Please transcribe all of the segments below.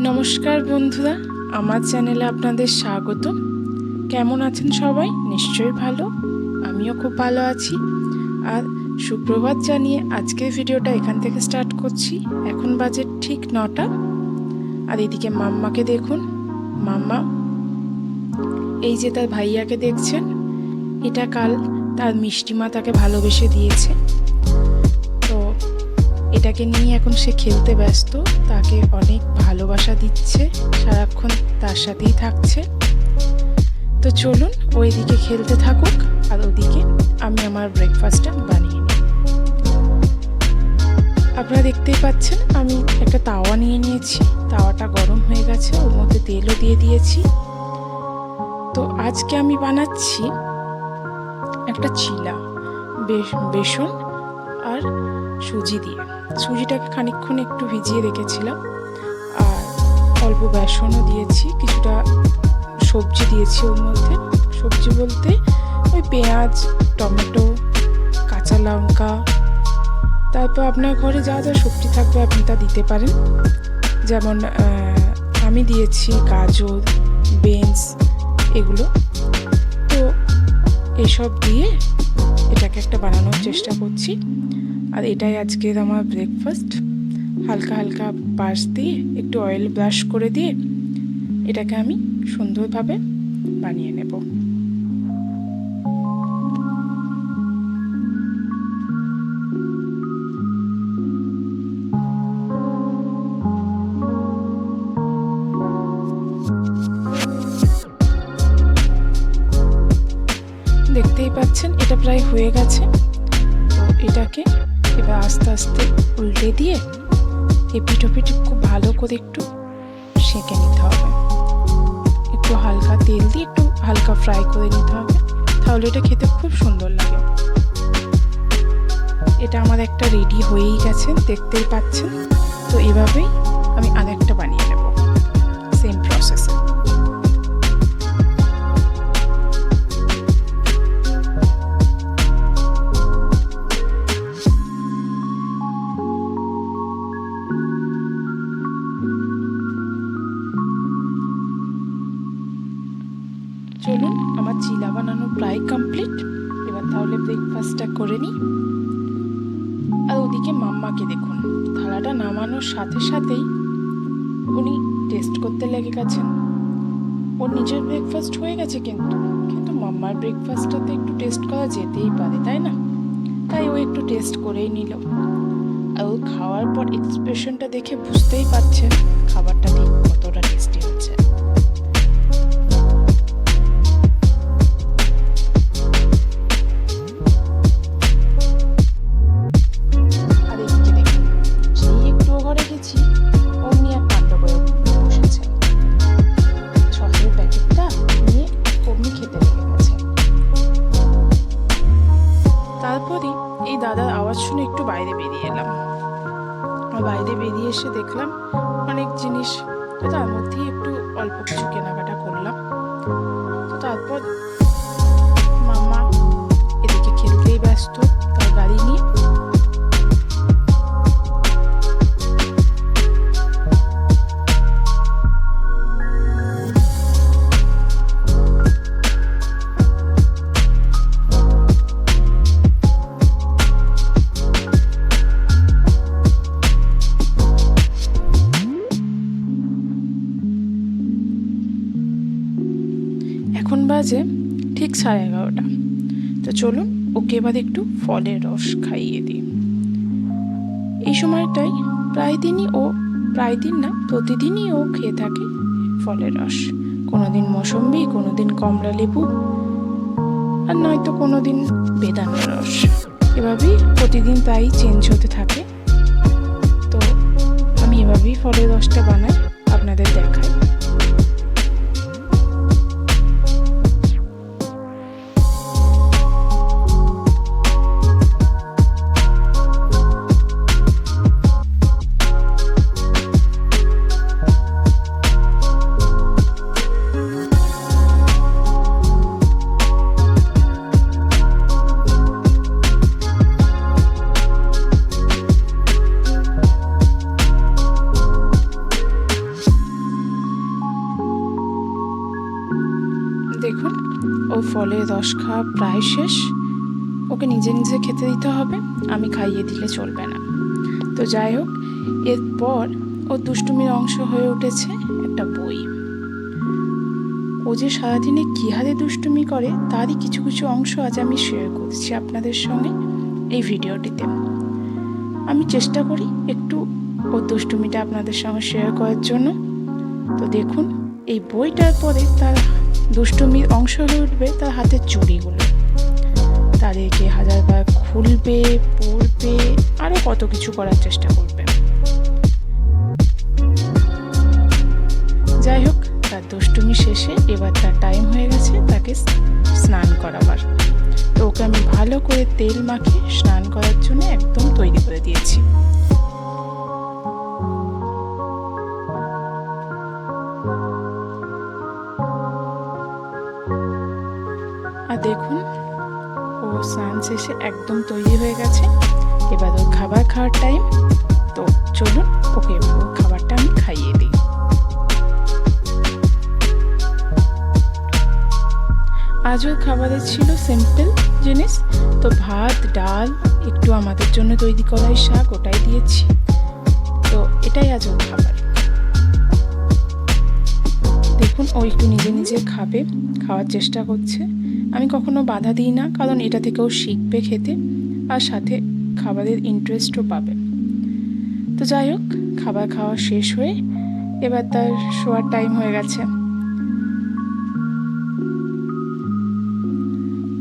নমস্কার বন্ধুরা, আমার চ্যানেলে আপনাদের স্বাগত। কেমন আছেন সবাই? নিশ্চয়ই ভালো। আমিও খুব ভালো আছি। আর সুপ্রভাত জানিয়ে আজকের ভিডিওটা এখান থেকে স্টার্ট করছি। এখন বাজে ঠিক 9টা। আর এদিকে মাম্মাকে দেখুন। মাম্মা এই যে তার ভাইয়াকে দেখছেন, এটা কাল তার মিষ্টিমা তাকে ভালোবেসে দিয়েছে। তো এটাকে নিয়ে এখন সে খেলতে ব্যস্ত। তাকে অনেক ভালোবাসা দিচ্ছে, সারাক্ষণ তার সাথেই থাকছে। তো চলুন ওইদিকে খেলতে থাকুক, আর ওদিকে আমি আমার ব্রেকফাস্টটা বানিয়ে নিই। আপনারা দেখতেই পাচ্ছেন আমি একটা তাওয়া নিয়ে নিয়েছি। তাওয়াটা গরম হয়ে গেছে, ওর মধ্যে তেলও দিয়ে দিয়েছি। তো আজকে আমি বানাচ্ছি একটা চিলা, বেসন আর সুজি দিয়ে। সুজিটাকে খানিকক্ষণ একটু ভিজিয়ে রেখেছিলাম, আর অল্প বেসনও দিয়েছি, কিছুটা সবজি দিয়েছি ওর মধ্যে। সবজি বলতে ওই পেঁয়াজ, টমেটো, কাঁচা লঙ্কা, তারপর আপনার ঘরে যা যা সবজি থাকবে আপনি তা দিতে পারেন। যেমন আমি দিয়েছি গাজর, বিনস, এগুলো। তো এসব দিয়ে এটাকে একটা বানানোর চেষ্টা করছি। আর এটাই আজকের আমার ব্রেকফাস্ট। হালকা হালকা পাশ দিয়ে একটু অয়েল ব্রাশ করে দিয়ে এটাকে আমি সুন্দরভাবে বানিয়ে নেব। দেখতেই পাচ্ছেন এটা প্রায় হয়ে গেছে। তো এটাকে এবার আস্তে আস্তে উল্টে দিয়ে এপিঠ ওপিঠ খুব ভালো করে একটু সেঁকে নিতে হবে। একটু হালকা তেল দিয়ে একটু হালকা ফ্রাই করে নিতে হবে, তাহলে এটা খেতে খুব সুন্দর লাগে। এটা আমার একটা রেডি হয়েই গেছে, দেখতেই পাচ্ছেন। তো এভাবেই আমি আরেকটা বানিয়ে নেব, সেম প্রসেসে। চলুন, আমার চিলা বানানো প্রায় কমপ্লিট। এবার তাহলে ব্রেকফাস্টটা করে নিই। আর ওদিকে মাম্মাকে দেখুন, থালাটা নামানোর সাথে সাথেই উনি টেস্ট করতে লেগে গেছেন। ওর নিজের ব্রেকফাস্ট হয়ে গেছে, কিন্তু মাম্মার ব্রেকফাস্টটা তো একটু টেস্ট করা যেতেই পারে, তাই না? তাই ও একটু টেস্ট করেই নিল। আর ও খাওয়ার পর এক্সপ্রেশনটা দেখে বুঝতেই পারছেন খাবারটা ঠিক কতটা টেস্টি হচ্ছে। তারপরে এই দাদার আওয়াজ শুনে একটু বাইরে বেরিয়ে এলাম। বাইরে বেরিয়ে এসে দেখলাম অনেক জিনিস, তো তার মধ্যেই একটু অল্প কিছু কেনাকাটা করলাম। তো তারপর মাম্মা এদিকে খেলতেই ব্যস্ত তার গাড়ি নিয়ে। এখন বাজে ঠিক 11:30। তো চলুন ওকে এবার একটু ফলের রস খাইয়ে দিই। এই সময়টাই প্রতিদিনই ও খেয়ে থাকে ফলের রস। কোনোদিন মৌসম্বি, কোনোদিন কমলা লেবু, আর নয়তো কোনোদিন বেদানার রস। এভাবেই প্রতিদিন তাই চেঞ্জ হতে থাকে। তো আমি এভাবেই ফলের রসটা বানাই, আপনাদের দেখাই। ওর ফলের রস খাওয়া প্রায় শেষ, ওকে নিজে নিজে খেতে দিতে হবে, আমি খাইয়ে দিলে চলবে না। তো যাই হোক, এরপর ওর দুষ্টুমির অংশ হয়ে উঠেছে একটা বই। ও যে সারাদিনে কী হারে দুষ্টুমি করে তারই কিছু কিছু অংশ আজ আমি শেয়ার করছি আপনাদের সঙ্গে এই ভিডিওটিতে। আমি চেষ্টা করি একটু ওর দুষ্টুমিটা আপনাদের সঙ্গে শেয়ার করার জন্য। তো দেখুন, এই বইটার পরে তার দুষ্টুমির অংশ হয়ে উঠবে তার হাতের চুড়িগুলো। তাদেরকে হাজারবার খুলবে, পড়বে, আরও কত কিছু করার চেষ্টা করবে। যাই হোক, তার দুষ্টুমি শেষে এবার তার টাইম হয়ে গেছে তাকে স্নান করাবার। তো ওকে আমি ভালো করে তেল মাখিয়ে স্নান করার জন্য একদম তৈরি করে দিয়েছি। আর দেখুন, ও স্নান শেষে একদম তৈরি হয়ে গেছে। এবার ওর খাবার খাওয়ার টাইম। তো চলুন ওকে ওর খাবারটা আমি খাইয়ে দিই। আজ ওর খাবারে ছিল সিম্পল জিনিস, তো ভাত, ডাল, একটু আমাদের জন্য তৈরি করাই শাক, ওটাই দিয়েছি। তো এটাই আজ ওর খাবার। দেখুন, ও একটু নিজে নিজে খাবে, খাওয়ার চেষ্টা করছে। আমি কখনো বাধা দিই না, কারণ এটা থেকেও শিখবে খেতে, আর সাথে খাবারের ইন্টারেস্টও পাবে। তো যাই হোক, খাবার খাওয়া শেষ হয়ে এবার তার শোয়ার টাইম হয়ে গেছে।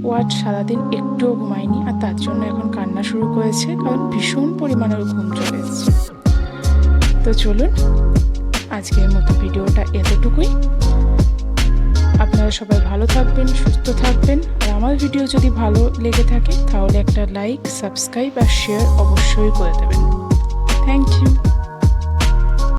ও আজ সারাদিন একটুও ঘুমায়নি, আর তার জন্য এখন কান্না শুরু করেছে, কারণ ভীষণ পরিমাণের ঘুম চলে এসেছে। তো চলুন, আজকের মতো ভিডিওটা এতটুকুই। আপনারা সবাই ভালো থাকবেন, সুস্থ থাকবেন। আর আমার ভিডিও যদি ভালো লেগে থাকে তাহলে একটা লাইক, সাবস্ক্রাইব আর শেয়ার অবশ্যই করে দেবেন। Thank you.